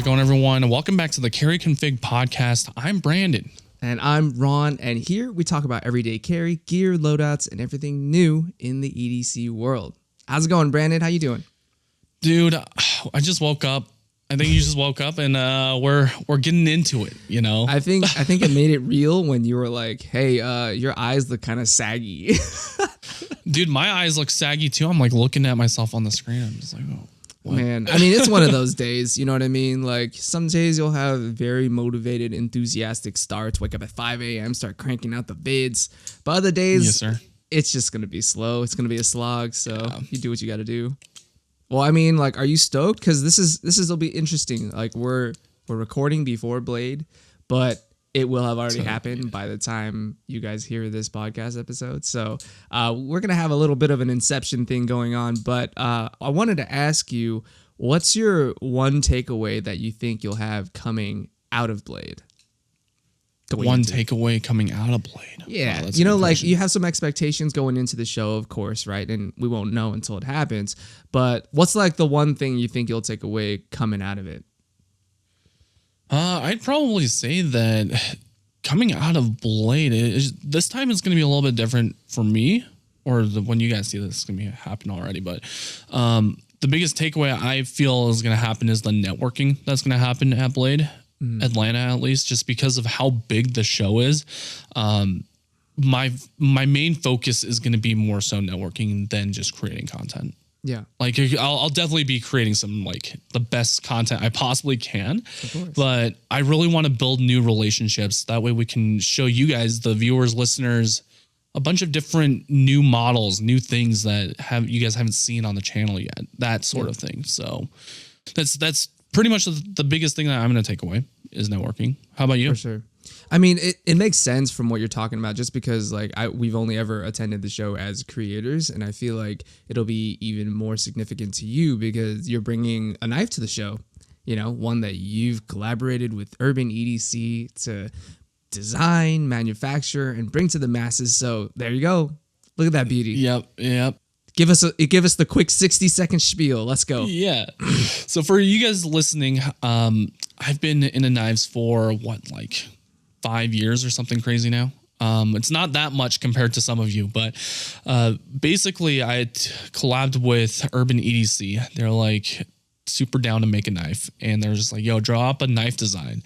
going, everyone? Welcome back to the Carry Config podcast. I'm Brandon. And I'm Ron, and here we talk about everyday carry, gear, loadouts, and everything new in the EDC world. How's it going, Brandon? How you doing? Dude, I just woke up. I think you just woke up, and we're getting into it, you know? I think it made it real when you were like, hey, your eyes look kind of saggy. Dude, my eyes look saggy, too. I'm like looking at myself on the screen. I'm just like, oh. What? Man, I mean, it's one of those days, you know what I mean? Like, some days you'll have very motivated, enthusiastic starts, wake up at 5 a.m., start cranking out the vids. But other days, yes, sir. It's just going to be slow. It's going to be a slog, so you do what you got to do. Well, I mean, like, are you stoked? Because this will be interesting. Like, we're recording before Blade, but it will have already happened by the time you guys hear this podcast episode. So we're going to have a little bit of an inception thing going on. But I wanted to ask you, what's your one takeaway that you think you'll have coming out of Blade? Takeaway coming out of Blade. Yeah. Wow, you know, like you have some expectations going into the show, of course, right? And we won't know until it happens. But what's like the one thing you think you'll take away coming out of it? I'd probably say that coming out of Blade, this time it's going to be a little bit different for me, or when you guys see this, it's going to be happen already. But the biggest takeaway I feel is going to happen is the networking that's going to happen at Blade, Atlanta at least, just because of how big the show is. My main focus is going to be more so networking than just creating content. Yeah. Like I'll definitely be creating some like the best content I possibly can, but I really want to build new relationships. That way we can show you guys, the viewers, listeners, a bunch of different new models, new things that you guys haven't seen on the channel yet, that sort of thing. So that's pretty much the biggest thing that I'm going to take away is networking. How about you? For sure. I mean, it makes sense from what you're talking about, just because like we've only ever attended the show as creators, and I feel like it'll be even more significant to you because you're bringing a knife to the show, you know, one that you've collaborated with Urban EDC to design, manufacture, and bring to the masses. So there you go. Look at that beauty. Yep. Give us the quick 60-second spiel. Let's go. Yeah. So for you guys listening, I've been into knives for like 5 years or something crazy now. It's not that much compared to some of you, but basically I collabed with Urban EDC. They're like super down to make a knife, and they're just like, yo, draw up a knife design.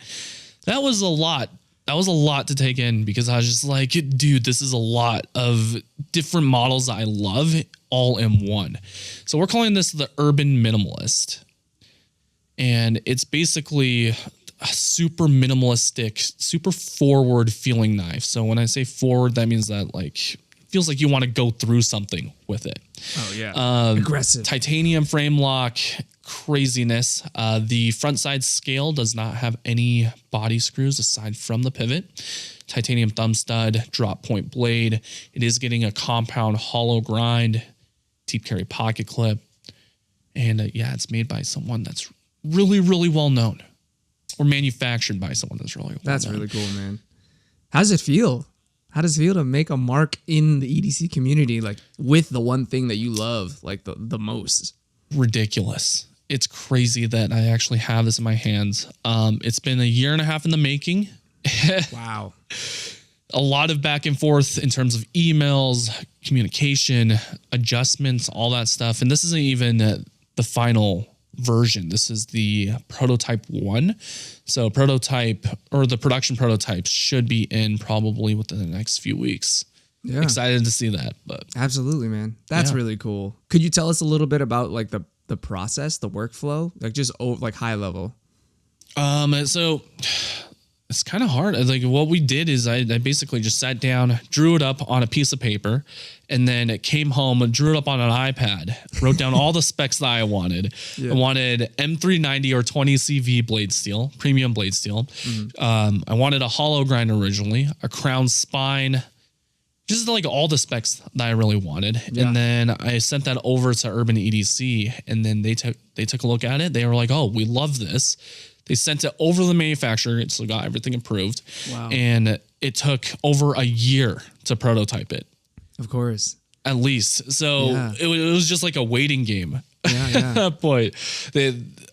That was a lot. That was a lot to take in because I was just like, dude, this is a lot of different models I love all in one. So we're calling this the Urban Minimalist. And it's basically a super minimalistic, super forward feeling knife. So when I say forward, that means that like feels like you want to go through something with it. Oh yeah. Aggressive. Titanium frame lock, craziness. The front side scale does not have any body screws aside from the pivot. Titanium thumb stud, drop point blade. It is getting a compound hollow grind, deep carry pocket clip. And yeah, it's made by someone that's really, really well known, or manufactured by someone that's really well known. That's really cool, man. How does it feel? How does it feel to make a mark in the EDC community, like with the one thing that you love, like the most? Ridiculous. It's crazy that I actually have this in my hands. It's been a year and a half in the making. Wow. A lot of back and forth in terms of emails, communication, adjustments, all that stuff. And this isn't even the final version. This is the prototype 1. So prototype, or the production prototypes, should be in probably within the next few weeks. Yeah. Excited to see that. But absolutely, man. That's really cool. Could you tell us a little bit about like the process, the workflow, like just like high level? So it's kind of hard. Like what we did is I basically just sat down, drew it up on a piece of paper, and then it came home and drew it up on an iPad, wrote down all the specs that I wanted. Yeah. I wanted M390 or 20 CV blade steel, premium blade steel. Mm-hmm. I wanted a hollow grind originally, a crown spine, just like all the specs that I really wanted. Yeah. And then I sent that over to Urban EDC, and then they took a look at it. They were like, oh, we love this. They sent it over to the manufacturer. It still got everything approved. Wow. And it took over a year to prototype it. Of course. At least. So it was just like a waiting game. Yeah. that point.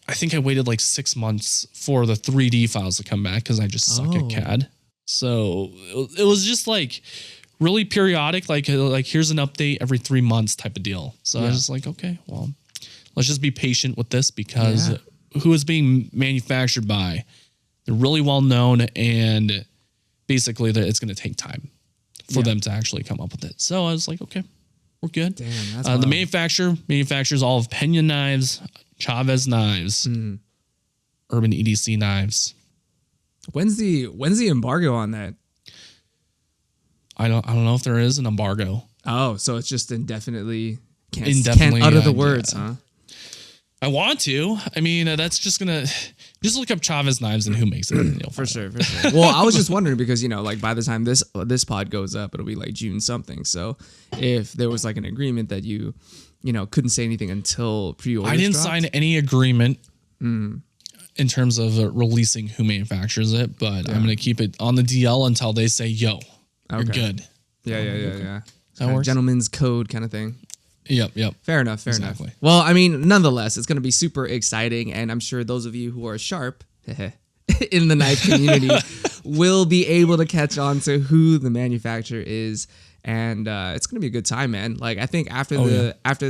I think I waited like 6 months for the 3D files to come back because I just suck at CAD. So it was just like really periodic, like here's an update every 3 months type of deal. So I was just like, okay, well, let's just be patient with this because who is being manufactured by, they're really well known, and basically it's going to take time for them to actually come up with it. So I was like, okay, we're good. Damn, that's the manufactures all of Pena knives, Chavez knives, Urban EDC knives. When's the embargo on that? I don't know if there is an embargo. Oh, so it's just indefinitely can't utter the words, huh? I want to. I mean, that's just gonna just look up Chavez knives and who makes it. For sure. Well, I was just wondering because like by the time this pod goes up, it'll be like June something. So if there was like an agreement that you couldn't say anything until pre-order, I didn't sign any agreement in terms of releasing who manufactures it, but I'm gonna keep it on the DL until they say, "Yo, you're good." Yeah. That works. Gentleman's code kind of thing. Yep. Fair enough. Well, I mean, nonetheless, it's going to be super exciting, and I'm sure those of you who are sharp in the knife community will be able to catch on to who the manufacturer is, and it's going to be a good time, man. Like, I think after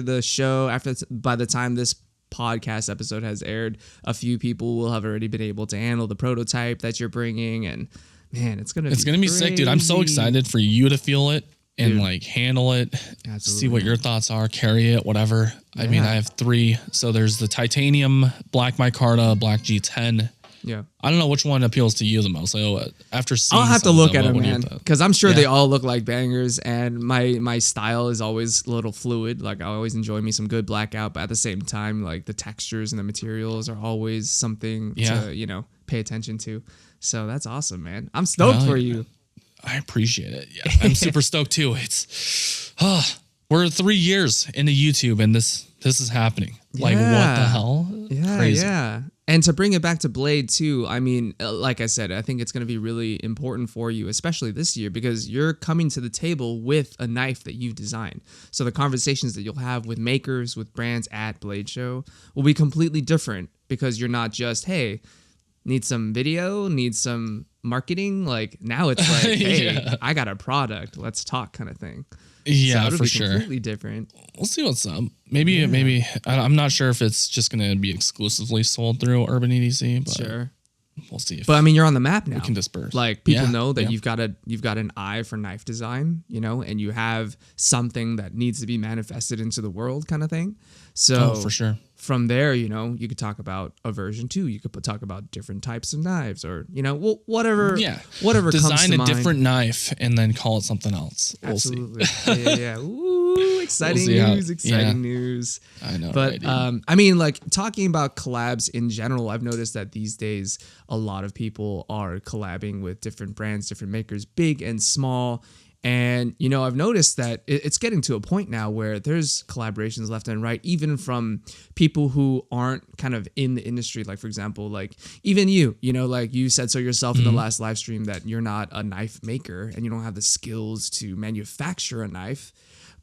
the show, by the time this podcast episode has aired, a few people will have already been able to handle the prototype that you're bringing, and man, it's gonna be sick, dude. I'm so excited for you to feel it. And like handle it, see what your thoughts are, carry it, whatever. I mean, I have 3. So there's the titanium, black micarta, black G10. Yeah. I don't know which one appeals to you the most. So after seeing, I'll have to look at them, man, because I'm sure Yeah. they all look like bangers. And my style is always a little fluid. Like I always enjoy me some good blackout, but at the same time, like the textures and the materials are always something to pay attention to. So that's awesome, man. I'm stoked for you. I appreciate it. Yeah, I'm super stoked too. It's we're 3 years into YouTube and this is happening. Like what the hell? Yeah, crazy. Yeah. And to bring it back to Blade too, I mean, like I said, I think it's going to be really important for you, especially this year, because you're coming to the table with a knife that you've designed. So the conversations that you'll have with makers, with brands at Blade Show will be completely different because you're not just, hey, need some video, need some marketing. Like now it's like, hey, I got a product, let's talk kind of thing. Yeah, so for sure. Completely different. We'll see what's up. Maybe I'm not sure if it's just going to be exclusively sold through Urban EDC, but sure. We'll see. But I mean, you're on the map now. We can disperse. Like people know that you've got an eye for knife design, and you have something that needs to be manifested into the world, kind of thing. So for sure. From there, you could talk about a version 2. You could talk about different types of knives, or whatever. Yeah, whatever. Design comes to a mind. different knife and then call it something else. Absolutely. We'll see. Yeah. Ooh, exciting news! Exciting news. I know. But right, I mean, like talking about collabs in general, I've noticed that these days a lot of people are collabing with different brands, different makers, big and small. And, I've noticed that it's getting to a point now where there's collaborations left and right, even from people who aren't kind of in the industry. Like, for example, like even you, like you said so yourself in the last live stream that you're not a knife maker and you don't have the skills to manufacture a knife,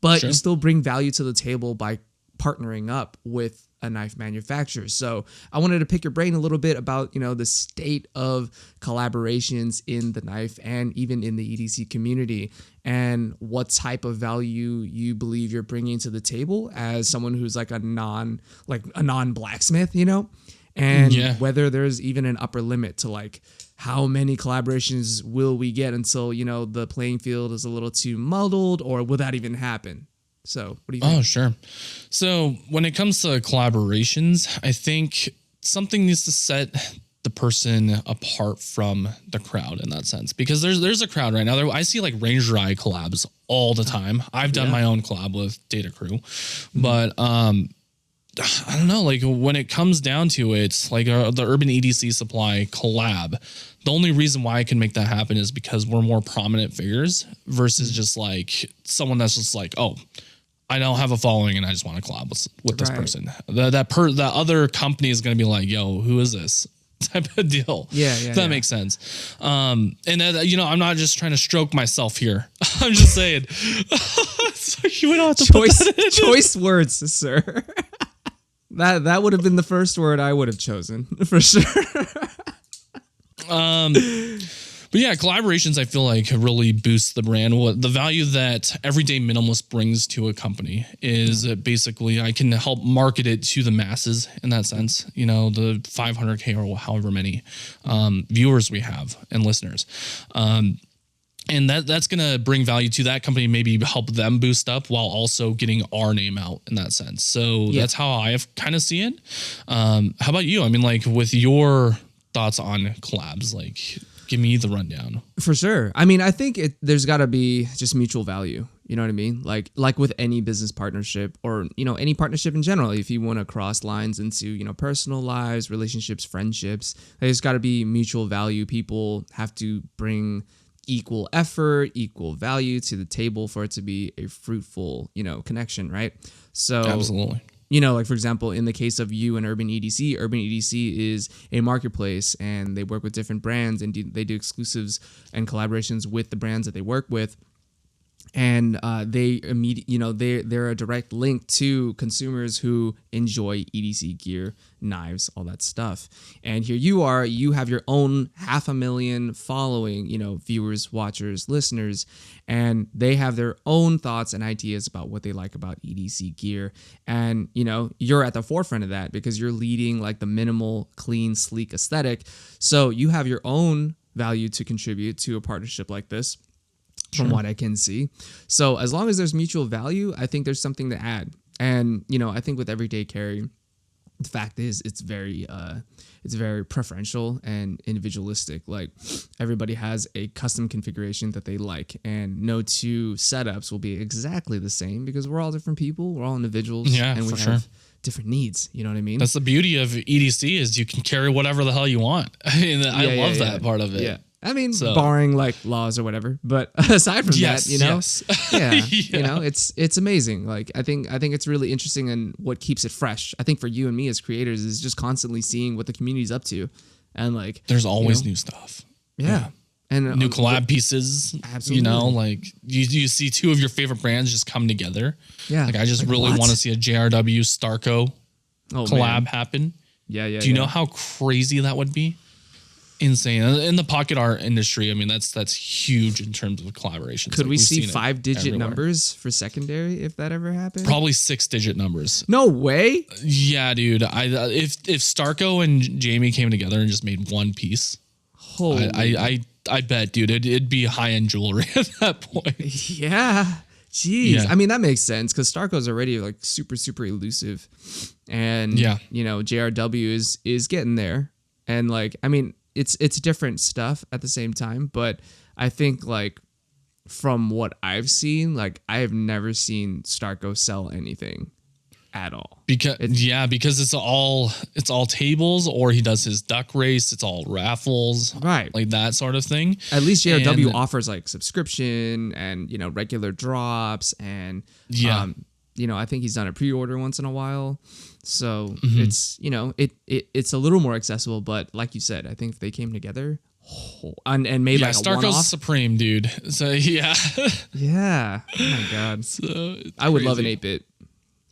but you still bring value to the table by partnering up with a knife manufacturer. So I wanted to pick your brain a little bit about, the state of collaborations in the knife and even in the EDC community, and what type of value you believe you're bringing to the table as someone who's like a non blacksmith, and whether there's even an upper limit to like how many collaborations will we get until, the playing field is a little too muddled, or will that even happen? So what do you think? Oh, sure. So when it comes to collaborations, I think something needs to set the person apart from the crowd in that sense, because there's a crowd right now. I see like Ranger Eye collabs all the time. I've done my own collab with Data Crew, but I don't know, like when it comes down to it, like the Urban EDC Supply collab, the only reason why I can make that happen is because we're more prominent figures versus just like someone that's just like, oh, I don't have a following and I just want to collab with this person. The other company is going to be like, yo, who is this? Type of deal. That makes sense. And I'm not just trying to stroke myself here. I'm just saying. You don't have to choice words, sir. That would have been the first word I would have chosen for sure. But yeah, collaborations I feel like really boost the brand. What the value that Everyday Minimalist brings to a company is that basically I can help market it to the masses in that sense. You know, the 500K or however many viewers we have and listeners. And that's going to bring value to that company, maybe help them boost up while also getting our name out in that sense. So that's how I kind of see it. How about you? I mean, like with your thoughts on collabs, like give me the rundown. For sure. I mean, I think there's got to be just mutual value. You know what I mean? Like with any business partnership or, you know, any partnership in general, if you want to cross lines into, you know, personal lives, relationships, friendships, there's got to be mutual value. People have to bring equal effort, equal value to the table for it to be a fruitful, you know, connection, right? So absolutely. You know, like for example, in the case of you and Urban EDC is a marketplace and they work with different brands and they do exclusives and collaborations with the brands that they work with. And they're a direct link to consumers who enjoy EDC gear, knives, all that stuff. And here you have your own 500,000 following, you know, viewers, watchers, listeners, and they have their own thoughts and ideas about what they like about EDC gear. And, you know, you're at the forefront of that because you're leading like the minimal, clean, sleek aesthetic. So you have your own value to contribute to a partnership like this. From what I can see. So as long as there's mutual value, I think there's something to add. And, you know, I think with everyday carry, the fact is it's very preferential and individualistic. Like everybody has a custom configuration that they like and no two setups will be exactly the same because we're all different people. We're all individuals and we have different needs. You know what I mean? That's the beauty of EDC is you can carry whatever the hell you want. I love that part of it. Yeah. I mean, barring like laws or whatever, but aside from that, you know, you know, it's amazing. Like, I think it's really interesting and what keeps it fresh. I think for you and me as creators is just constantly seeing what the community's up to. And like, there's always new stuff. Yeah. And new collab pieces. Absolutely. You know, like you see two of your favorite brands just come together. Yeah. Like I just really want to see a JRW Starco collab happen. Yeah. Do you know how crazy that would be? Insane. In the pocket art industry, I mean, that's huge in terms of collaborations. Could we see 5-digit numbers for secondary if that ever happened? Probably 6-digit numbers. No way. Yeah, dude. If Starco and Jamie came together and just made one piece, I bet, dude, it'd be high-end jewelry at that point. Yeah. Jeez. Yeah. I mean, that makes sense because Starco's already like super, super elusive. And, you know, JRW is getting there. And like, I mean, it's different stuff at the same time, but I think like from what I've seen, like I have never seen Starco sell anything at all. Because it's all tables, or he does his duck race, it's all raffles, right? Like that sort of thing. At least JRW offers like subscription and, you know, regular drops and you know, I think he's done a pre-order once in a while. So it's, you know, it's a little more accessible, but like you said, I think if they came together and made like a Starco's one-off, supreme, dude. So yeah. Oh my God. So I would love an 8-bit.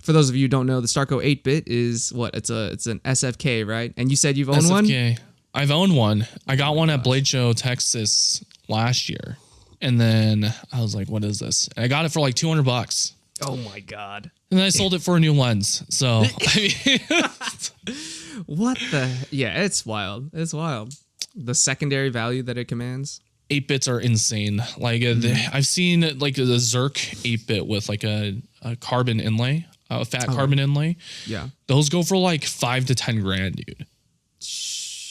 For those of you who don't know, the Starco 8-bit is what? It's an SFK, right? And you said you've owned one? I've owned one. I got one at Blade Show, Texas last year. And then I was like, what is this? And I got it for like $200. Oh my God. And then I sold it for a new lens. So, I mean, what the? Yeah, it's wild. It's wild. The secondary value that it commands. 8-bits are insane. Like I've seen like the Zerk 8-bit with like a carbon inlay, a fat carbon inlay. Yeah. Those go for like $5,000 to $10,000, dude.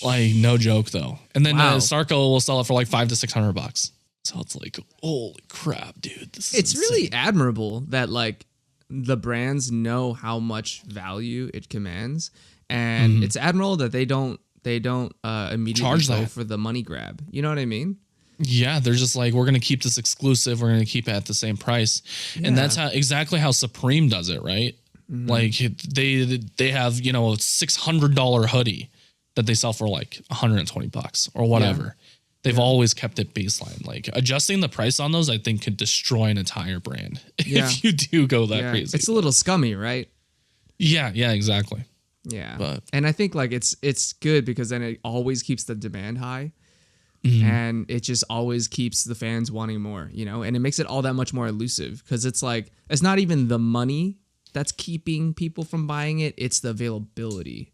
Like no joke though. And then Starco will sell it for like $500 to $600. So it's like, holy crap, dude. This is insane. Really admirable that like the brands know how much value it commands. And it's admirable that they don't immediately charge go that for the money grab. You know what I mean? Yeah, they're just like, we're going to keep this exclusive. We're going to keep it at the same price. Yeah. And that's exactly how Supreme does it, right? Like they have, you know, a $600 hoodie that they sell for like $120 or whatever. Yeah. They've always kept it baseline. Like adjusting the price on those, I think could destroy an entire brand if you do go that crazy. It's a little scummy, right? Yeah, exactly. Yeah. But And I think like it's good because then it always keeps the demand high. mhm. And it just always keeps the fans wanting more, you know, and it makes it all that much more elusive because it's like it's not even the money that's keeping people from buying it, it's the availability.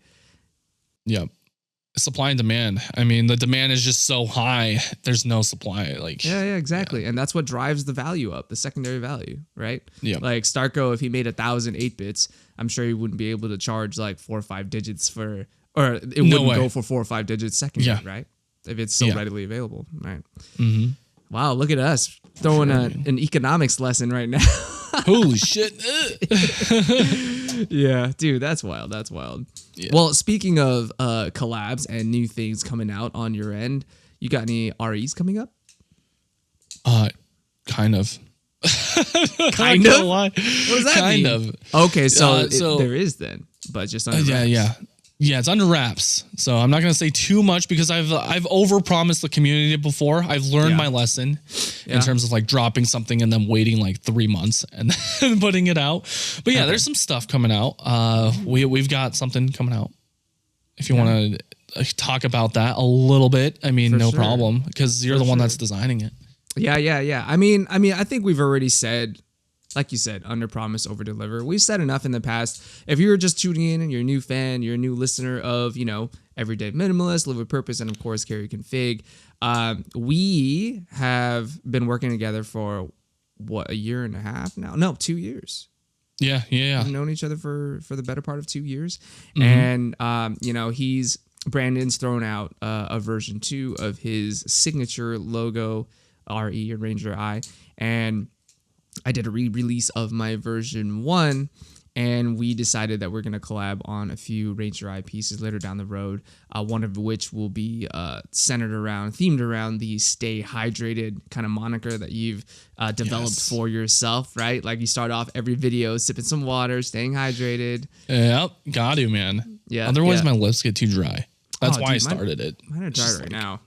Yeah. Supply and demand. I mean, the demand is just so high. There's no supply. Like, Yeah, exactly. And that's what drives the value up, the secondary value, right? yeah. Like Starco, if he made 1,000 8-bits, I'm sure he wouldn't be able to charge like 4 or 5 digits for, or it No wouldn't way. go for 4 or 5 digits secondary, Yeah. right? If it's so Yeah. readily available, right? Mm-hmm. Wow, look at us throwing an economics lesson right now. Holy shit. Yeah, dude, that's wild. That's wild. Yeah. Well, speaking of collabs and new things coming out on your end, you got any REs coming up? Kind of. Kind Not of? gonna lie. What does that kind mean? of. Okay, so, So- there is then, but just under Yeah, wraps. yeah. Yeah, it's under wraps. So I'm not gonna say too much because I've overpromised the community before. I've learned Yeah. my lesson Yeah. in terms of like dropping something and then waiting like 3 months and then putting it out. But yeah, there's some stuff coming out. We've got something coming out. If you want to talk about that a little bit, I mean, For no sure. problem because you're For the one sure. that's designing it. Yeah. I mean, I think we've already said, like you said, under promise, over deliver. We've said enough in the past. If you're just tuning in and you're a new fan, you're a new listener of, you know, Everyday Minimalist, Live with Purpose, and of course, Carry Config. We have been working together for what, 1.5 years now? No, 2 years. Yeah. We've known each other for the better part of 2 years. And, you know, Brandon's thrown out a version 2 of his signature logo, RE, and Ranger I. And I did a re-release of my version 1, and we decided that we're going to collab on a few Ranger I pieces later down the road, one of which will be themed around the Stay Hydrated kind of moniker that you've developed Yes. for yourself, right? Like you start off every video sipping some water, staying hydrated. Yep. Got to, man. Yeah, Otherwise, yeah. my lips get too dry. That's Oh, why I dude, started it. Mine are dry Just right like- now.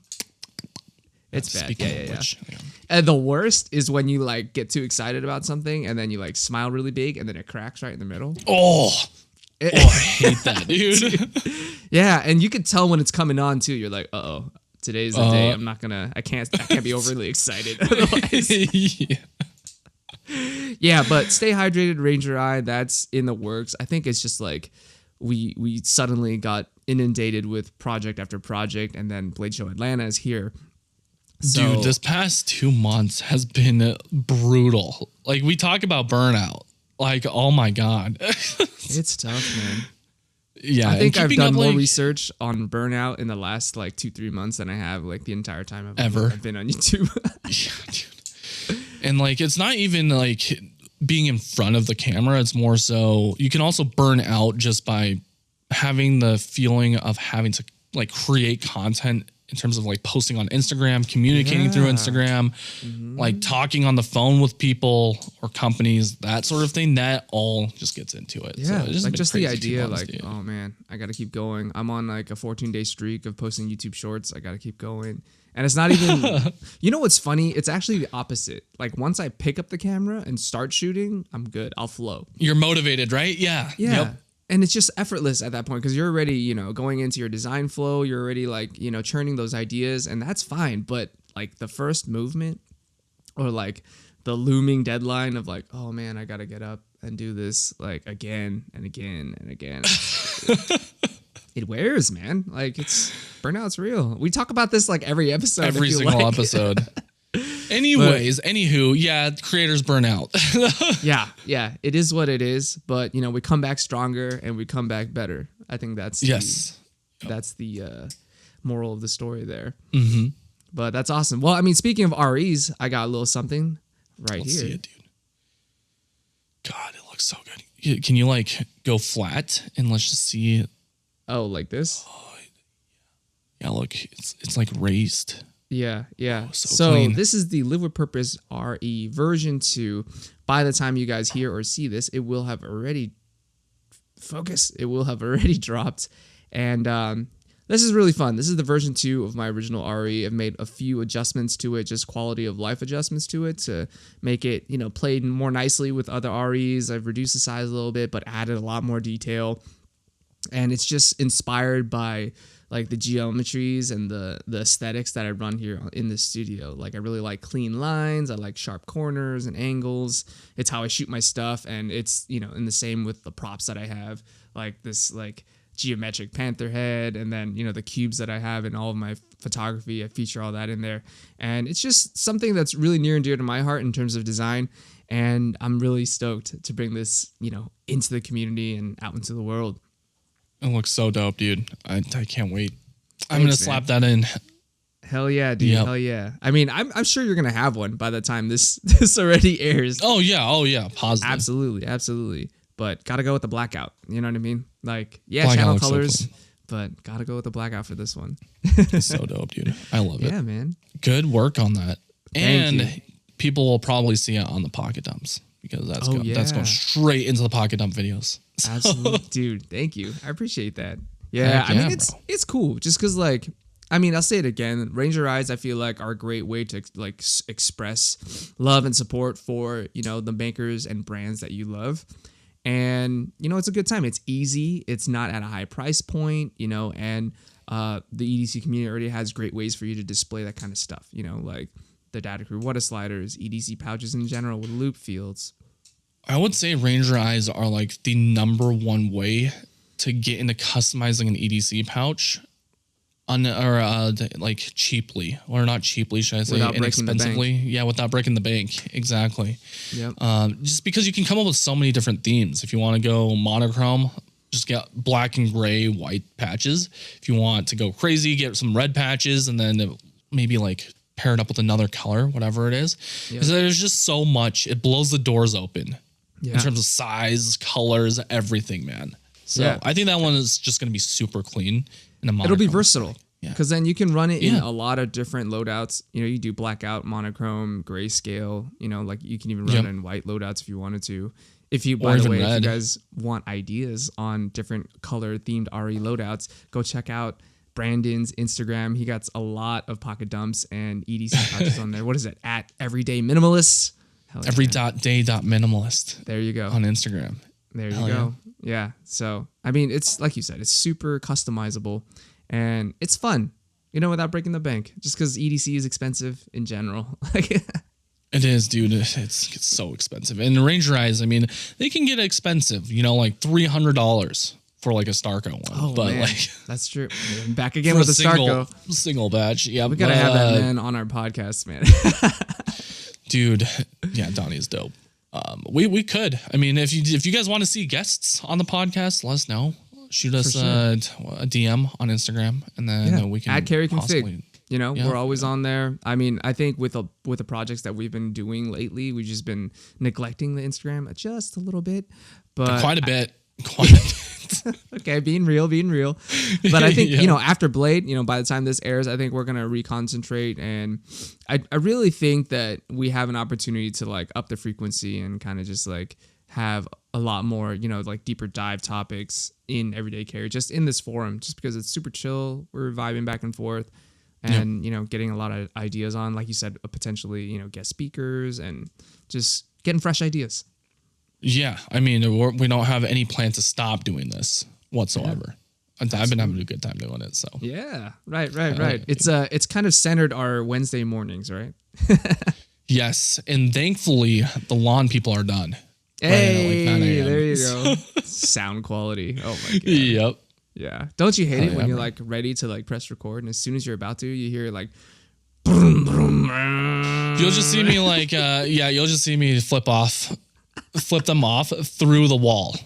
It's bad. Speaking Yeah, of yeah. which, yeah. And the worst is when you like get too excited about something and then you like smile really big and then it cracks right in the middle. Oh, I hate that, dude. Yeah, and you could tell when it's coming on too. You're like, uh-oh, today's the day. I can't be overly excited. Otherwise. Yeah. Yeah, but Stay Hydrated Ranger I, that's in the works. I think it's just like we suddenly got inundated with project after project, and then Blade Show Atlanta is here. So, Dude, this past 2 months has been brutal. Like, we talk about burnout. Like, oh my God. it's tough, man. Yeah. I think and I've keeping done up, more like, research on burnout in the last like 2-3 months than I have like the entire time Ever. I've been on YouTube. Yeah, dude. And like, it's not even like being in front of the camera. It's more so you can also burn out just by having the feeling of having to like create content in terms of like posting on Instagram, communicating through Yeah. Instagram, like talking on the phone with people or companies, that sort of thing. That all just gets into it. Yeah, so it's like been just the crazy 2 idea, months, like, dude. oh man, I got to keep going. I'm on like a 14-day streak of posting YouTube shorts. I got to keep going. And it's not even, you know what's funny? It's actually the opposite. Like once I pick up the camera and start shooting, I'm good. I'll flow. You're motivated, right? Yeah. Yeah. Yep. And it's just effortless at that point because you're already, you know, going into your design flow. You're already like, you know, churning those ideas, and that's fine. But like the first movement or like the looming deadline of like, oh man, I got to get up and do this like again and again and again. It wears, man. Like burnout's real. We talk about this like every episode. Every I feel single like. episode. Anyways, anywho, yeah, creators burn out. Yeah, it is what it is. But you know, we come back stronger and we come back better. I think that's Yes. that's the moral of the story there. Mm-hmm. But that's awesome. Well, I mean, speaking of REs, I got a little something right Let's here. see it, dude. God, it looks so good. Can you like go flat and let's just see? Oh, like this? Yeah, look, it's like raised. Yeah. so So clean. this is the Live with Purpose RE version 2. By the time you guys hear or see this, it will have already It will have already dropped. And this is really fun. This is the version 2 of my original RE. I've made a few adjustments to it, just quality of life adjustments to it to make it, you know, play more nicely with other REs. I've reduced the size a little bit, but added a lot more detail. And it's just inspired by like the geometries and the aesthetics that I run here in the studio. Like I really like clean lines. I like sharp corners and angles. It's how I shoot my stuff. And it's, you know, in the same with the props that I have, like this like geometric panther head. And then, you know, the cubes that I have in all of my photography, I feature all that in there. And it's just something that's really near and dear to my heart in terms of design. And I'm really stoked to bring this, you know, into the community and out into the world. It looks so dope, dude. I can't wait. I'm Thanks, gonna slap that in. Hell yeah, dude. Yep. Hell yeah. I mean, I'm sure you're gonna have one by the time this already airs. Oh yeah. Positive. Absolutely. But gotta go with the blackout. You know what I mean? Like, yeah, Blackout channel looks so colors, clean. but gotta go with the blackout for this one. It's so dope, dude. I love it. Yeah, man. Good work on that. Thank you. And people will probably see it on the pocket dumps because that's Oh, that's going yeah. straight into the pocket dump videos. Absolutely, dude. Thank you. I appreciate that. Yeah, Heck I mean, yeah, it's bro. it's cool. Just because, like, I mean, I'll say it again. Ranger Eyes, I feel like, are a great way to like express love and support for, you know, the makers and brands that you love. And, you know, it's a good time. It's easy. It's not at a high price point, you know, and the EDC community already has great ways for you to display that kind of stuff, you know, like the Data Crew water sliders, EDC pouches in general with loop fields. I would say Ranger Eyes are like the number one way to get into customizing an EDC pouch like cheaply, or not cheaply, should I say, Without breaking the bank. inexpensively. Yeah, without breaking the bank. Exactly. Yep. Just because you can come up with so many different themes. If you want to go monochrome, just get black and gray, white patches. If you want to go crazy, get some red patches, and then maybe like pair it up with another color, whatever it is. Because there's just so much. It blows the doors open in terms of size, colors, everything, man. So I think that one is just going to be super clean. In a It'll be monochrome. versatile. Yeah. Because then you can run it in a lot of different loadouts. You know, you do blackout, monochrome, grayscale. You know, like you can even run it in white loadouts if you wanted to. If you, by the way, if you guys want ideas on different color themed RE loadouts, go check out Brandon's Instagram. He got a lot of pocket dumps and EDC pouches on there. What is it? At Everyday Minimalists. Every.day.minimalist. There you go. On Instagram. There you go. Yeah. So, I mean, it's like you said, it's super customizable and it's fun, you know, without breaking the bank, just because EDC is expensive in general. It is, dude. It's so expensive. And Ranger Eyes, I mean, they can get expensive, you know, like $300 for like a Starco one. Oh, but man. like, That's true. Back again with the Starco. Single batch. Yeah. We got to have that man on our podcast, man. Dude. Yeah. Donnie is dope. We could. I mean, if you guys want to see guests on the podcast, let us know. Shoot us a DM on Instagram, and then we can add Carry possibly. Config. You know, we're always on there. I mean, I think with the projects that we've been doing lately, we've just been neglecting the Instagram just a little bit, but Quite a bit. Okay, being real. But I think, you know, after Blade, you know, by the time this airs, I think we're going to reconcentrate. And I really think that we have an opportunity to like up the frequency and kind of just like have a lot more, you know, like deeper dive topics in Everyday Carry, just in this forum, just because it's super chill. We're vibing back and forth and, you know, getting a lot of ideas on, like you said, potentially, you know, guest speakers and just getting fresh ideas. Yeah, I mean, we don't have any plan to stop doing this whatsoever. Yeah, I've been having a good time doing it. So yeah, right. It's kind of centered our Wednesday mornings, right? Yes, and thankfully the lawn people are done. Hey, there you go. Sound quality. Oh my god. Yep. Yeah. Don't you hate it when you're like ready to like press record, and as soon as you're about to, you hear like. Brum, brum, brum. You'll just see me like, you'll just see me flip them off through the wall.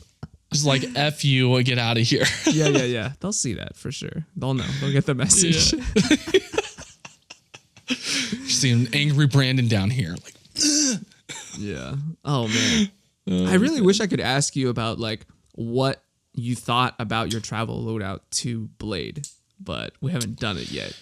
Just like, F you, get out of here. Yeah. They'll see that for sure. They'll know. They'll get the message. Yeah. See an angry Brandon down here. Like, ugh. Yeah. Oh, man. I really wish I could ask you about like what you thought about your travel loadout to Blade, but we haven't done it yet.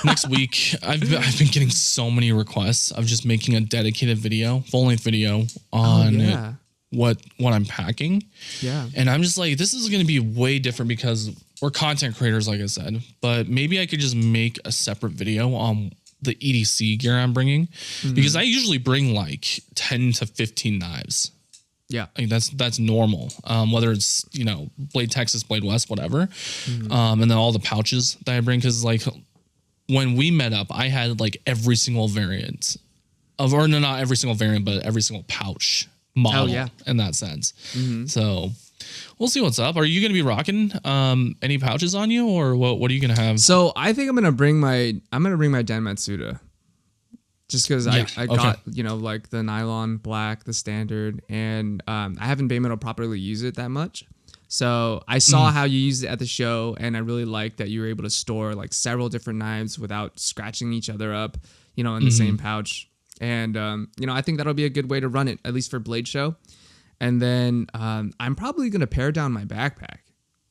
Next week, I've been getting so many requests of just making a dedicated video, full-length video on what I'm packing. Yeah. And I'm just like, this is going to be way different because we're content creators, like I said, but maybe I could just make a separate video on the EDC gear I'm bringing because I usually bring like 10 to 15 knives. Yeah. Like that's normal. Whether it's, you know, Blade Texas, Blade West, whatever. And then all the pouches that I bring, because like when we met up, I had like every single variant of, or no, not every single variant, but every single pouch model in that sense. So we'll see what's up. Are you going to be rocking any pouches on you, or what are you going to have? So I think I'm going to bring my Dan Matsuda. Just because I got, you know, like the nylon black, the standard, and I haven't been able to properly use it that much. So I saw how you used it at the show, and I really liked that you were able to store like several different knives without scratching each other up, you know, in the same pouch. And, you know, I think that'll be a good way to run it, at least for Blade Show. And then I'm probably going to pare down my backpack,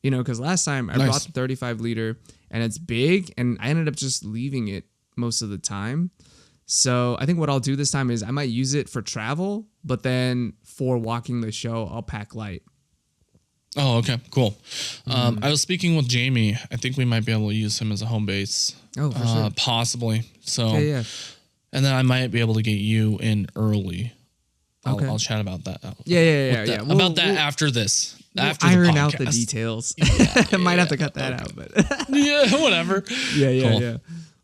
you know, because last time I brought the 35 liter and it's big, and I ended up just leaving it most of the time. So I think what I'll do this time is I might use it for travel, but then for walking the show, I'll pack light. Oh, okay, cool. I was speaking with Jamie. I think we might be able to use him as a home base. Oh, for sure. Possibly. So, yeah. And then I might be able to get you in early. I'll chat about that. Yeah. About that after this. After we'll the iron podcast. out the details. I might have to cut that out, but yeah, whatever. Yeah.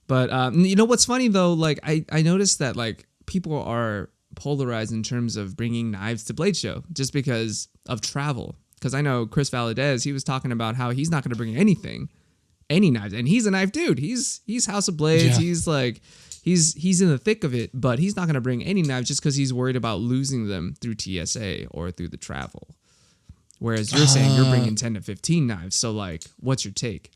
But you know what's funny though? Like I noticed that like people are polarized in terms of bringing knives to Blade Show just because of travel. Because I know Chris Valadez, he was talking about how he's not going to bring any knives, and he's a knife dude. He's House of Blades. Yeah. He's like he's in the thick of it, but he's not going to bring any knives just because he's worried about losing them through TSA or through the travel. Whereas you're saying you're bringing 10 to 15 knives. So like, what's your take?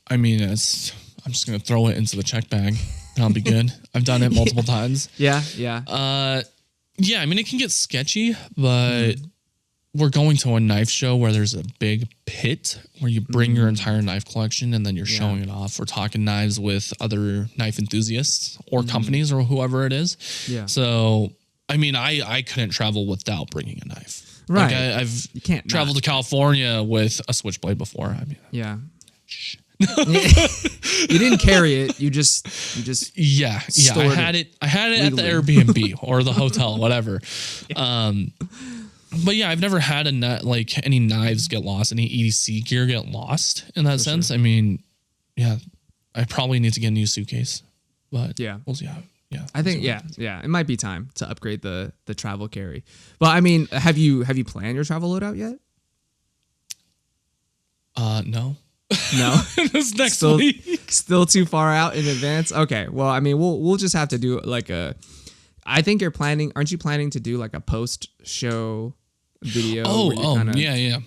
I mean, I'm just going to throw it into the check bag and I'll be good. I've done it multiple times. Yeah. Yeah, I mean, it can get sketchy, but we're going to a knife show where there's a big pit where you bring your entire knife collection and then you're showing it off. We're talking knives with other knife enthusiasts or companies or whoever it is. Yeah. So, I mean, I couldn't travel without bringing a knife. Right. Like You can't traveled to California with a switchblade before. I mean, yeah. You didn't carry it. You just yeah. I had it at the Airbnb or the hotel, whatever. But yeah, I've never had any knives get lost, any EDC gear get lost in that sense. Sure. I mean, yeah, I probably need to get a new suitcase, but we'll see how. Yeah, I think it might be time to upgrade the travel carry. But I mean, have you planned your travel loadout yet? No. No, This next week. Still too far out in advance. Okay, well, I mean, we'll just have to do like a. I think aren't you planning to do like a post show video? Yeah.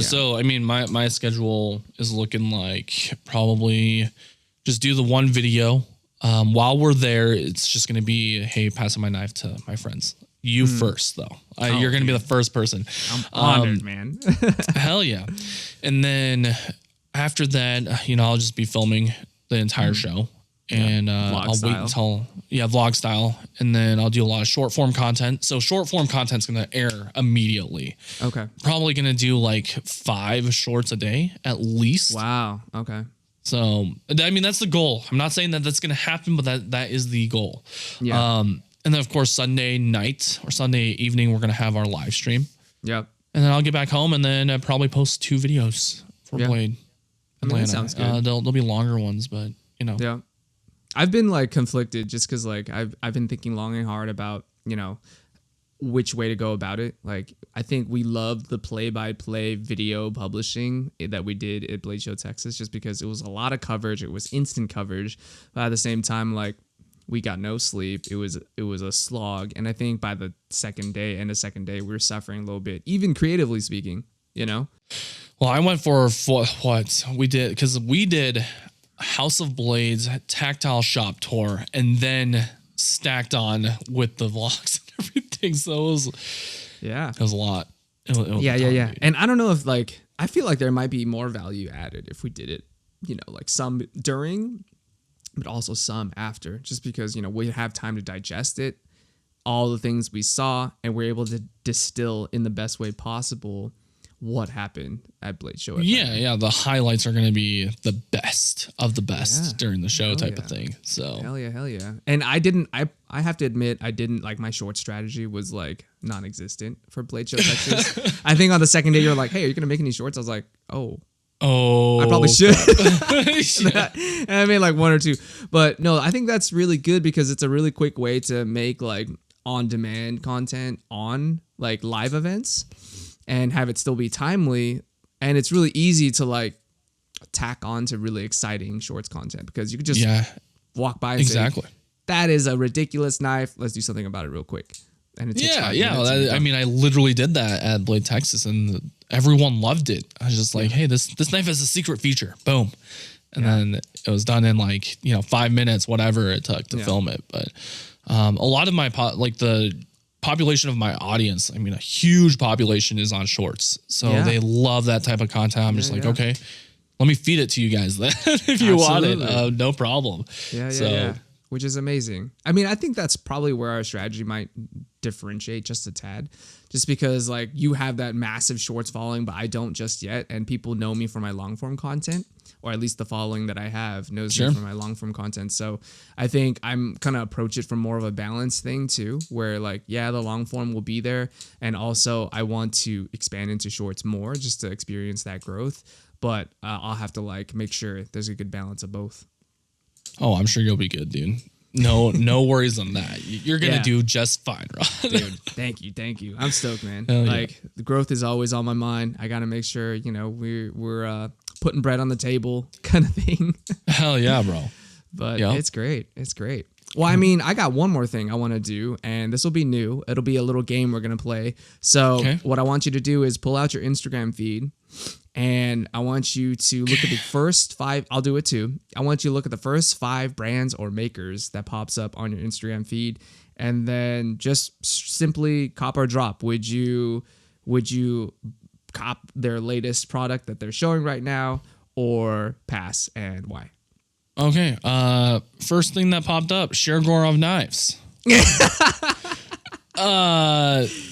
So I mean, my schedule is looking like probably just do the one video. While we're there, it's just gonna be, hey, passing my knife to my friends. You first, though. You're gonna be the first person. I'm honored, man. Hell yeah! And then after that, you know, I'll just be filming the entire show, and I'll wait until vlog style, and then I'll do a lot of short form content. So short form content's gonna air immediately. Okay. Probably gonna do like 5 shorts a day at least. Wow. Okay. So I mean, that's the goal. I'm not saying that that's gonna happen, but that is the goal. Yeah. And then of course Sunday night or Sunday evening we're gonna have our live stream. Yep. And then I'll get back home and then probably post 2 videos for Blade. I mean, that sounds good. They'll be longer ones, but you know. Yeah. I've been like conflicted just because like I've been thinking long and hard about, you know, which way to go about it. Like I think we loved the play-by-play video publishing that we did at Blade Show Texas just because it was a lot of coverage. It was instant coverage. But at the same time, like we got no sleep. It was a slog. And I think by the second day, we were suffering a little bit, even creatively speaking, you know? Well, I went for what we did, because we did House of Blades tactile shop tour and then stacked on with the vlogs and everything. So it was a lot. It was yeah. And I don't know if like, I feel like there might be more value added if we did it, you know, like some during, but also some after, just because, you know, we have time to digest it, all the things we saw, and we're able to distill in the best way possible what happened at Blade Show. Yeah. The highlights are going to be the best of the best during the show type of yeah. thing. So Hell yeah. And I have to admit, I didn't like my short strategy was like non-existent for Blade Show Texas. I think on the second day you're like, hey, are you going to make any shorts? I was like, oh, I probably should. And I made like one or two, but no, I think that's really good because it's a really quick way to make like on-demand content on like live events and have it still be timely. And it's really easy to like tack on to really exciting shorts content because you could just walk by and say, that is a ridiculous knife. Let's do something about it real quick. And it takes I mean, I literally did that at Blade Texas and everyone loved it. I was just like, hey, this knife has a secret feature. Boom. And then it was done in like, 5 minutes, whatever it took to film it. But a lot of my, the population of my audience, I mean, a huge population is on shorts. So they love that type of content. I'm just like, okay, let me feed it to you guys then if you want it. No problem. Yeah. Which is amazing. I mean, I think that's probably where our strategy might differentiate just a tad, just because like you have that massive shorts following, but I don't just yet. And people know me for my long form content, or at least the following that I have knows me for my long form content. So I think I'm kind of approach it from more of a balance thing too, where like, the long form will be there. And also I want to expand into shorts more just to experience that growth. But I'll have to like make sure there's a good balance of both. Oh, I'm sure you'll be good, dude. No worries on that. You're going to do just fine, Rod. Dude, thank you. I'm stoked, man. Like the growth is always on my mind. I got to make sure, we're putting bread on the table kind of thing. Hell yeah, bro. But it's great. Well, I mean, I got one more thing I want to do, and this will be new. It'll be a little game we're going to play. So what I want you to do is pull out your Instagram feed, and I want you to look at the first 5. I'll do it too. I want you to look at the first 5 brands or makers that pops up on your Instagram feed, and then just simply cop or drop. Would you cop their latest product that they're showing right now, or pass, and why? Okay. First thing that popped up, Shergorov knives.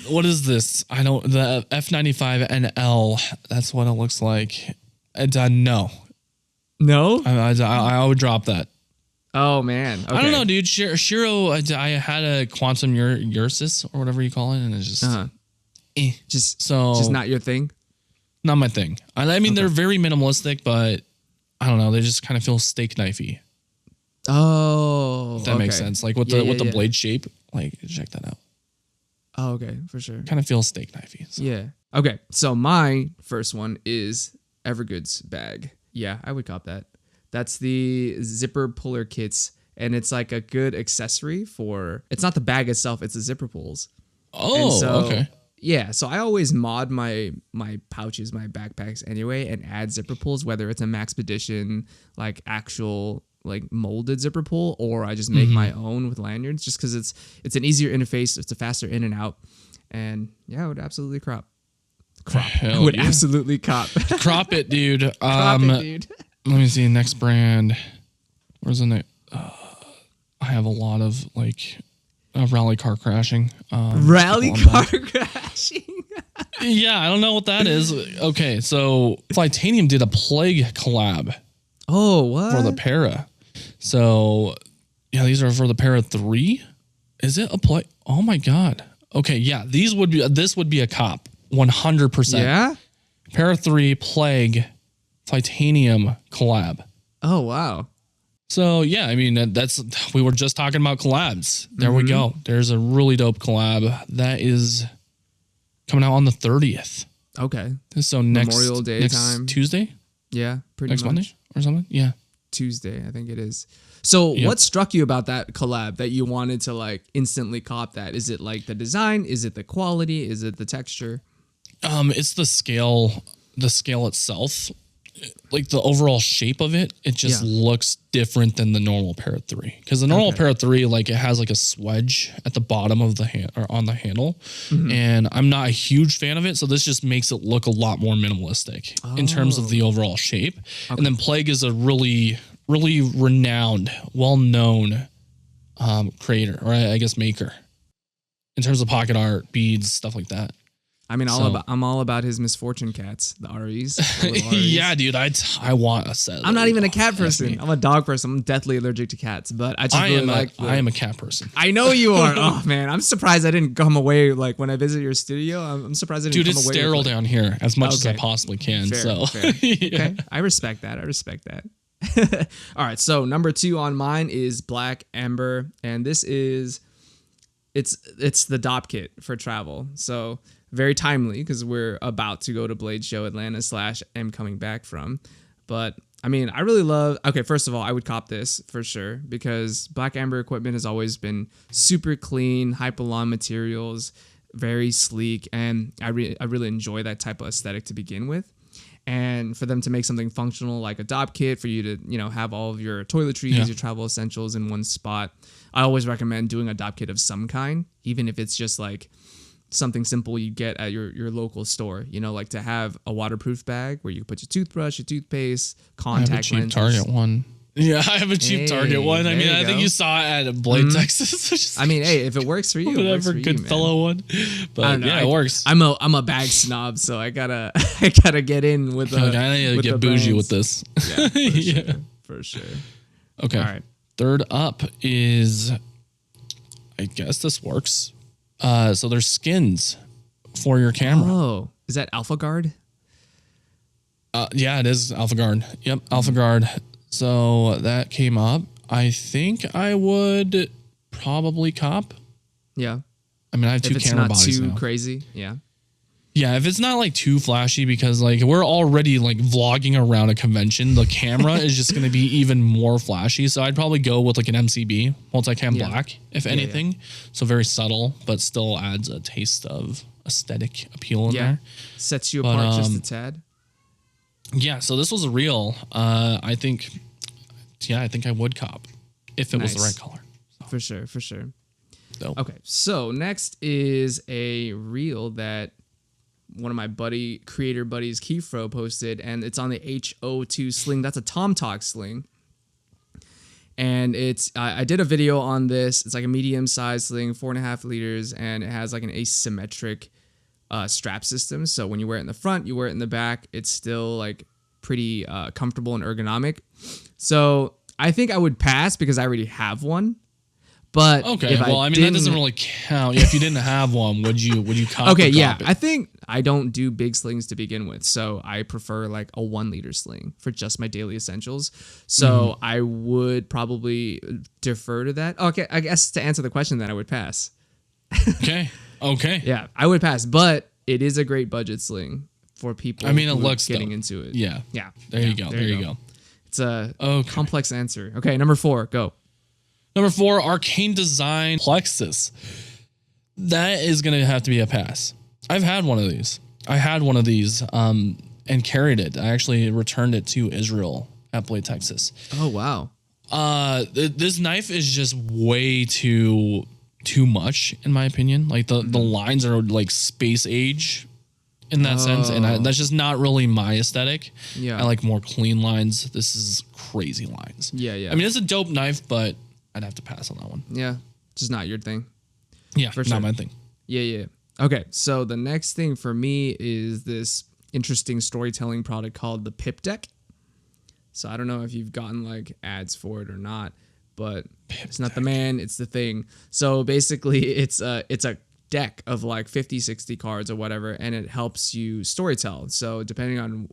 What is this? The F95 NL. That's what it looks like. No. I would drop that. Oh man. Okay. I don't know, dude. Shiro, I had a Quantum Ursus or whatever you call it, and it's just just not your thing. Not my thing. I mean, they're very minimalistic, but I don't know. They just kind of feel steak knifey. Oh, if that makes sense. Like with the blade shape. Like, check that out. Oh, okay, for sure. Kind of feels steak knifey. So. Yeah. Okay. So my first one is Evergood's bag. Yeah, I would cop that. That's the zipper puller kits, and it's like a good accessory for. It's not the bag itself; it's the zipper pulls. Oh, okay. Yeah, so I always mod my pouches, my backpacks anyway, and add zipper pulls, whether it's a Maxpedition, like actual like molded zipper pull, or I just make my own with lanyards, just because it's an easier interface, it's a faster in and out, and I would absolutely crop. I would absolutely crop it, dude. Crop it, dude. Let me see next brand. Where's the next? I have a lot of like. Rally car crashing. Rally car crashing? Yeah, I don't know what that is. Okay, so Titanium did a Plague collab. Oh, what? For the Para. So, these are for the Para 3. Is it a Plague? Oh my God. Okay, this would be a cop. 100%. Yeah? Para 3 Plague Titanium collab. Oh, wow. So I mean we were just talking about collabs. There we go. There's a really dope collab that is coming out on the 30th. Okay. So next Memorial Day next time. Tuesday? Yeah, pretty next much. Monday or something? Yeah. Tuesday, I think it is. So what struck you about that collab that you wanted to like instantly cop that? Is it like the design? Is it the quality? Is it the texture? It's the scale itself. Like the overall shape of it, it just looks different than the normal Para 3. Because the normal Para 3, like it has like a swedge at the bottom of the hand or on the handle, and I'm not a huge fan of it. So this just makes it look a lot more minimalistic in terms of the overall shape. And then Plague is a really, really renowned, well-known creator, or I guess maker, in terms of pocket art, beads, stuff like that. I mean, I'm all about his misfortune cats, the REs. The little REs. Yeah, dude, I want a set. I'm not even a cat person. I'm a dog person. I'm deathly allergic to cats, but I just really like. I am a cat person. I know you are. Oh man, I'm surprised I didn't come away like when I visit your studio. I'm surprised I didn't. Dude, come it's away sterile with, down here as much as I possibly can. Fair. Yeah. Okay, I respect that. All right, so number 2 on mine is Black Ember, and this is it's the DOP kit for travel. So very timely because we're about to go to Blade Show Atlanta / am coming back from. But I mean, I really love. Okay, first of all, I would cop this for sure because Black Ember equipment has always been super clean, Hypalon materials, very sleek, and I really enjoy that type of aesthetic to begin with. And for them to make something functional like a DOP kit for you to, have all of your toiletries, your travel essentials in one spot, I always recommend doing a DOP kit of some kind, even if it's just like something simple you get at your local store. Like to have a waterproof bag where you put your toothbrush, your toothpaste, contact lenses. Target one. Yeah, I have a cheap Target one. I mean, I think you saw it at Blade, Texas. I mean, hey, if it works for you, whatever, Goodfellow one. But yeah, it works. I'm a bag snob, so I gotta get in with the. I need to get bougie with this. Yeah, for sure. Okay. All right. Third up is, I guess this works. So there's skins for your camera. Oh, is that Alpha Guard? Yeah, it is Alpha Guard. Yep, Alpha Guard. So that came up. I think I would probably cop. Yeah. I mean, I have two camera bodies now. If it's not too crazy, yeah. Yeah, if it's not like too flashy, because like we're already like vlogging around a convention, the camera is just going to be even more flashy. So I'd probably go with like an MCB, multicam black, if anything. Yeah. So very subtle, but still adds a taste of aesthetic appeal in there. Sets you apart just a tad. Yeah, so this was a real. I think I would cop if it was the right color. So. For sure. Dope. Okay, so next is a reel that one of my creator buddies, Keyfro, posted, and it's on the HO2 sling. That's a Tom Talk sling. And I did a video on this. It's like a medium-sized sling, 4.5 liters, and it has like an asymmetric strap system. So when you wear it in the front, you wear it in the back, it's still like pretty comfortable and ergonomic. So I think I would pass because I already have one. But okay, well, I mean that doesn't really count. Yeah, if you didn't have one, would you cop? Okay, yeah, I think I don't do big slings to begin with, so I prefer like a 1 liter sling for just my daily essentials. So I would probably defer to that. Okay, I guess to answer the question, then I would pass. Okay. Yeah, I would pass, but it is a great budget sling for people. I mean, it looks getting dope. into it. Yeah. There you go. It's a complex answer. Okay, number 4, go. Number 4, Arcane Design Plexus. That is going to have to be a pass. I've had one of these. And carried it. I actually returned it to Israel at Blade, Texas. Oh, wow. This knife is just way too much, in my opinion. Like the lines are like space age in that sense. And that's just not really my aesthetic. Yeah. I like more clean lines. This is crazy lines. Yeah. I mean, it's a dope knife, but I'd have to pass on that one. Yeah. Just not your thing. Yeah, for sure. Not my thing. Yeah. Okay. So the next thing for me is this interesting storytelling product called the Pip Deck. So I don't know if you've gotten like ads for it or not, but it's not the man, it's the thing. So basically it's a deck of like 50, 60 cards or whatever, and it helps you storytell. So depending on,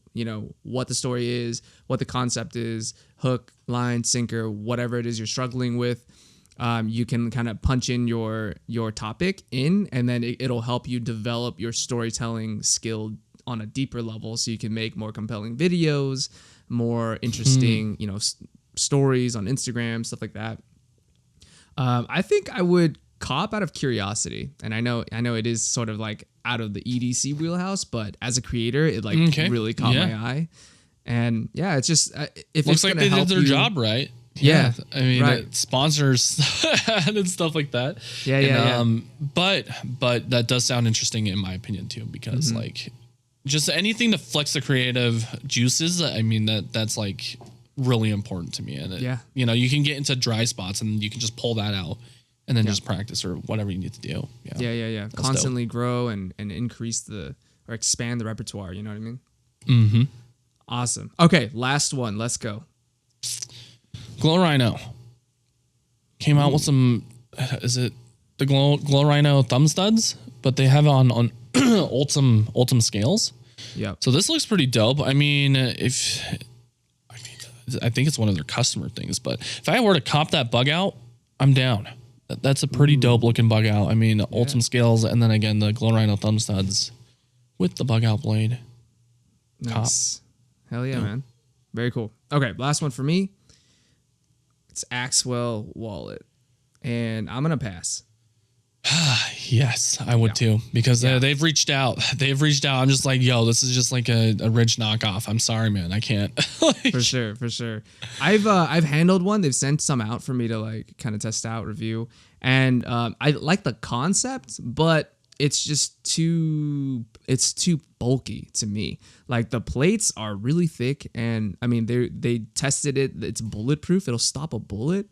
what the story is, what the concept is, hook, line, sinker, whatever it is you're struggling with, you can kind of punch in your topic in, and then it'll help you develop your storytelling skill on a deeper level so you can make more compelling videos, more interesting, stories on Instagram, stuff like that. I think I would cop out of curiosity, and I know it is sort of like out of the EDC wheelhouse, but as a creator, it really caught my eye. And yeah, it's just if looks it's like they did their job right. Yeah, I mean, sponsors and stuff like that. Yeah. But that does sound interesting in my opinion too, because like just anything to flex the creative juices. I mean that's like really important to me, and you can get into dry spots and you can just pull that out and then just practice or whatever you need to do. Yeah. Constantly grow and increase or expand the repertoire. You know what I mean? Mm-hmm. Awesome. Okay, last one. Let's go. Glow Rhino came out with some. Is it the Glow Rhino thumb studs? But they have it on Ultim scales. Yeah. So this looks pretty dope. I mean, I think it's one of their customer things. But if I were to cop that bug out, I'm down. That's a pretty dope looking bug out. I mean, Ultim scales, and then again the Glow Rhino thumb studs with the bug out blade. Nice. Hell yeah, man. Very cool. Okay, last one for me. It's Axwell wallet, and I'm gonna pass. Yes, I would too, because they've reached out. I'm just like, yo, this is just like a rich knockoff. I'm sorry, man, I can't. For sure. I've handled one. They've sent some out for me to like kind of test out, review, and I like the concept, but it's just too bulky to me. Like the plates are really thick, and I mean they tested it. It's bulletproof. It'll stop a bullet.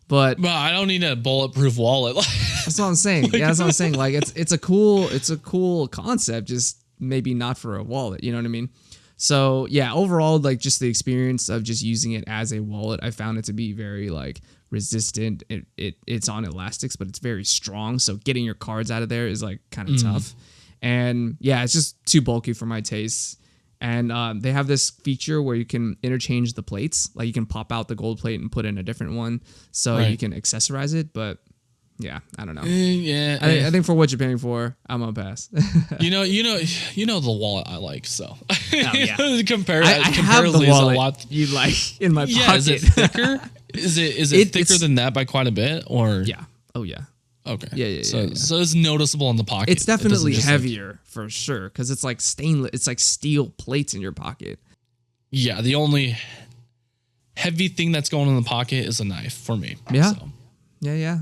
But I don't need a bulletproof wallet. That's what I'm saying. Yeah, that's what I'm saying. Like it's a cool concept, just maybe not for a wallet. You know what I mean? So yeah, overall, like just the experience of just using it as a wallet, I found it to be very like resistant. It's on elastics, but it's very strong. So getting your cards out of there is like kind of tough. And yeah, it's just too bulky for my taste. And they have this feature where you can interchange the plates. Like you can pop out the gold plate and put in a different one, so you can accessorize it. But yeah, I don't know. I think for what you're paying for, I'm gonna pass. you know the wallet I like. So yeah. Comparatively, I have the wallet a lot. you like in my pocket. Yeah, is it thicker? Is it thicker than that by quite a bit? Or yeah. Oh yeah. Okay. Yeah. So it's noticeable in the pocket. It's definitely heavier for sure, because it's like stainless. It's like steel plates in your pocket. Yeah, the only heavy thing that's going in the pocket is a knife for me. Yeah. So. Yeah.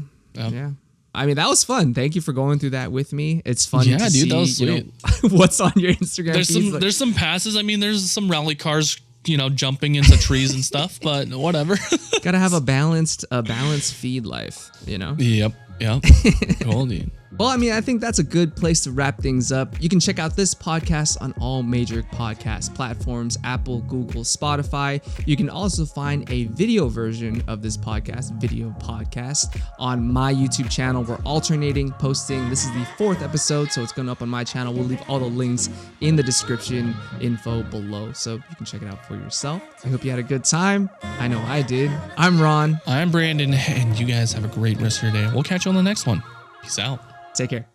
I mean, that was fun. Thank you for going through that with me. It's fun to see, that was sweet. What's on your Instagram. There's some passes. I mean, there's some rally cars, jumping into trees and stuff, but whatever. Gotta have a balanced feed life, Yep. Cool, dude. Well, I mean, I think that's a good place to wrap things up. You can check out this podcast on all major podcast platforms: Apple, Google, Spotify. You can also find a video version of this video podcast on my YouTube channel. We're alternating posting. This is the 4th episode, so it's going up on my channel. We'll leave all the links in the description info below, so you can check it out for yourself. I hope you had a good time. I know I did. I'm Ron. I'm Brandon, and you guys have a great rest of your day. We'll catch you on the next one. Peace out. Take care.